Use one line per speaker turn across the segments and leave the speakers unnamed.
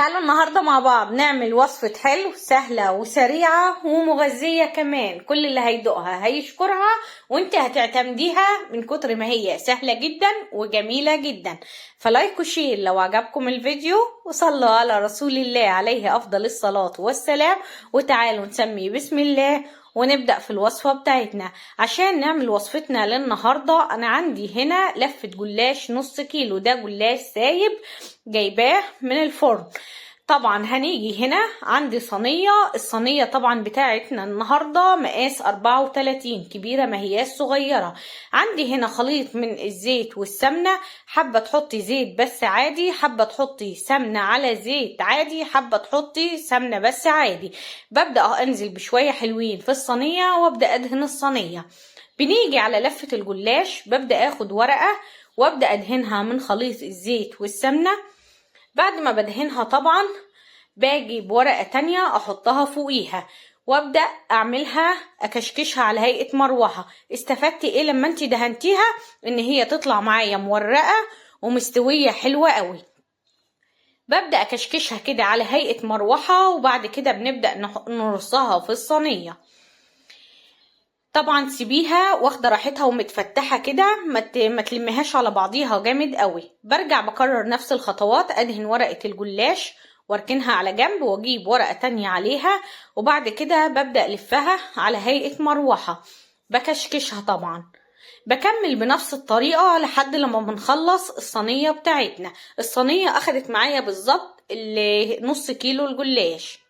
تعالوا النهاردة مع بعض نعمل وصفة حلو سهلة وسريعة ومغذية كمان. كل اللي هيدوقها هيشكرها وانت هتعتمديها من كتر ما هي سهلة جدا وجميلة جدا. فلايك وشير لو عجبكم الفيديو، وصلوا على رسول الله عليه أفضل الصلاة والسلام. وتعالوا نسمي بسم الله ونبدأ في الوصفة بتاعتنا. عشان نعمل وصفتنا للنهاردة أنا عندي هنا لفة جلاش نص كيلو، ده جلاش سايب جايباه من الفرن. طبعا هنيجي هنا عندي صينية، الصينية طبعا بتاعتنا النهاردة مقاس 34 كبيرة، ما هي صغيرة. عندي هنا خليط من الزيت والسمنة، حابة تحطي زيت بس عادي، حابة تحطي سمنة على زيت عادي، حابة تحطي سمنة بس عادي. ببدأ انزل بشوية حلوين في الصينية وابدأ ادهن الصينية. بنيجي على لفة الجلاش، ببدأ اخد ورقة وابدأ ادهنها من خليط الزيت والسمنة. بعد ما بدهنها طبعا باجي بورقة تانية احطها فوقيها وابدأ اعملها اكشكشها على هيئة مروحة. استفدت ايه لما انت دهنتيها؟ ان هي تطلع معايا مورقة ومستوية حلوة قوي. ببدأ اكشكشها كده على هيئة مروحة، وبعد كده بنبدأ نرصها في الصينية. طبعا سيبيها واخده راحتها ومتفتحه كده، ما تلميهاش على بعضيها جامد قوي. برجع بكرر نفس الخطوات، ادهن ورقه الجلاش واركنها على جنب واجيب ورقه تانية عليها، وبعد كده ببدا الفها على هيئه مروحه بكشكشها. طبعا بكمل بنفس الطريقه لحد لما بنخلص الصينيه بتاعتنا. الصينيه اخدت معايا بالظبط نص كيلو الجلاش.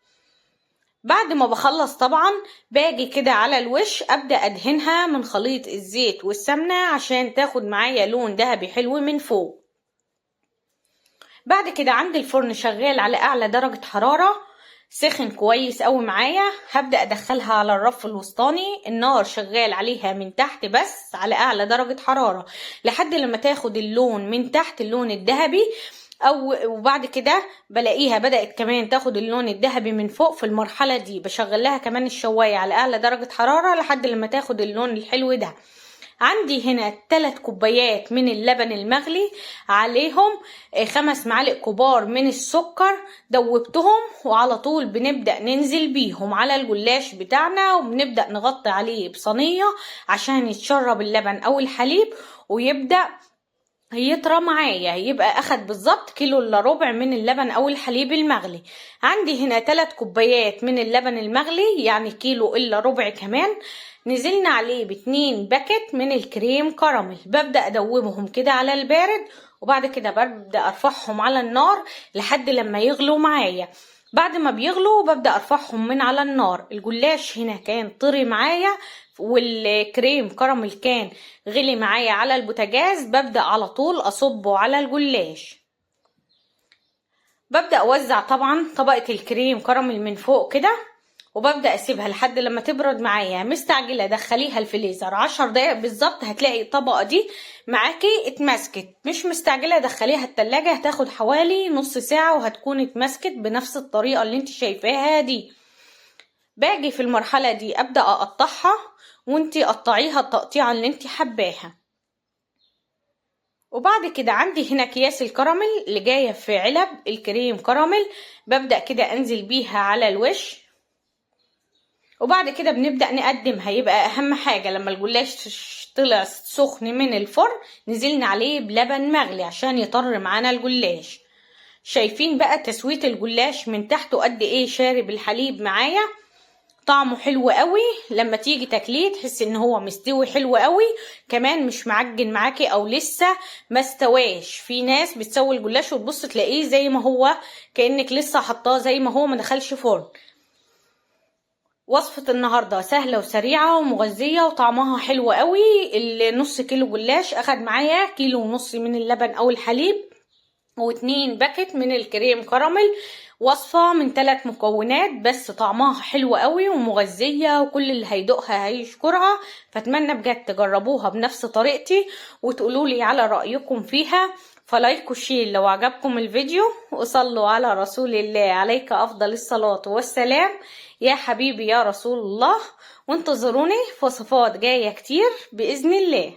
بعد ما بخلص طبعا باجي كده على الوش ابدأ ادهنها من خليط الزيت والسمنة عشان تاخد معايا لون ذهبي حلو من فوق. بعد كده عندي الفرن شغال على اعلى درجة حرارة، سخن كويس قوي معايا. هبدأ ادخلها على الرف الوسطاني، النار شغال عليها من تحت بس على اعلى درجة حرارة لحد لما تاخد اللون من تحت، اللون الذهبي. وبعد كده بلاقيها بدأت كمان تاخد اللون الذهبي من فوق. في المرحلة دي بشغل لها كمان الشواية على اعلى درجة حرارة لحد لما تاخد اللون الحلو ده. عندي هنا 3 كوبايات من اللبن المغلي، عليهم 5 معالق كبار من السكر دوبتهم، وعلى طول بنبدأ ننزل بيهم على الجلاش بتاعنا، وبنبدأ نغطي عليه بصينية عشان يتشرب اللبن او الحليب ويبدأ يطرى معايا، يبقى اخد بالظبط كيلو الا ربع من اللبن او الحليب المغلي. عندي هنا 3 كوبايات من اللبن المغلي، يعني كيلو الا ربع كمان. نزلنا عليه ب2 باكت من الكريم كراميل. ببدأ ادوبهم كده على البارد، وبعد كده ببدأ ارفعهم على النار لحد لما يغلوا معايا. بعد ما بيغلوا ببدأ ارفعهم من على النار. الجلاش هنا كان طري معايا والكريم كراميل كان غلي معايا على البوتاجاز. ببدأ على طول اصبه على الجلاش. ببدأ اوزع طبعا طبقة الكريم كراميل من فوق كده، وببدأ اسيبها لحد لما تبرد معايا. مستعجلة دخليها الفريزر 10 دقايق بالظبط هتلاقي الطبقة دي معاكي اتمسكت. مش مستعجلة دخليها التلاجة، هتاخد حوالي نص ساعة وهتكون اتمسكت بنفس الطريقة اللي انت شايفاها دي. باجي في المرحلة دي ابدأ اقطعها، وانتي قطعيها التقطيعة اللي انتي حباها. وبعد كده عندي هنا اكياس الكراميل اللي جاية في علب الكريم كراميل، ببدأ كده انزل بيها على الوش. وبعد كده بنبدأ نقدمها. يبقى اهم حاجة لما الجلاش طلع سخن من الفرن نزلنا عليه بلبن مغلي عشان يطر معانا الجلاش. شايفين بقى تسوية الجلاش من تحته قد ايه شارب الحليب معايا؟ طعمه حلو قوي. لما تيجي تاكليه تحس ان هو مستوي حلو قوي، كمان مش معجن معاكي او لسه ما استواش. في ناس بتسوي الجلاش وتبص تلاقيه زي ما هو كأنك لسه حطاه زي ما هو ما دخلش فرن. وصفة النهاردة سهلة وسريعة ومغذية وطعمها حلو قوي. النص كيلو جلاش اخد معايا كيلو ونص من اللبن او الحليب و2 باكت من الكريم كراميل. وصفة من 3 مكونات بس طعمها حلو قوي ومغذية، وكل اللي هيدوقها هيشكرها. فاتمنى بجد تجربوها بنفس طريقتي وتقولولي على رأيكم فيها. فلايك وشير لو عجبكم الفيديو، وصلوا على رسول الله عليك أفضل الصلاة والسلام. يا حبيبي يا رسول الله. وانتظروني في وصفات جاية كتير بإذن الله.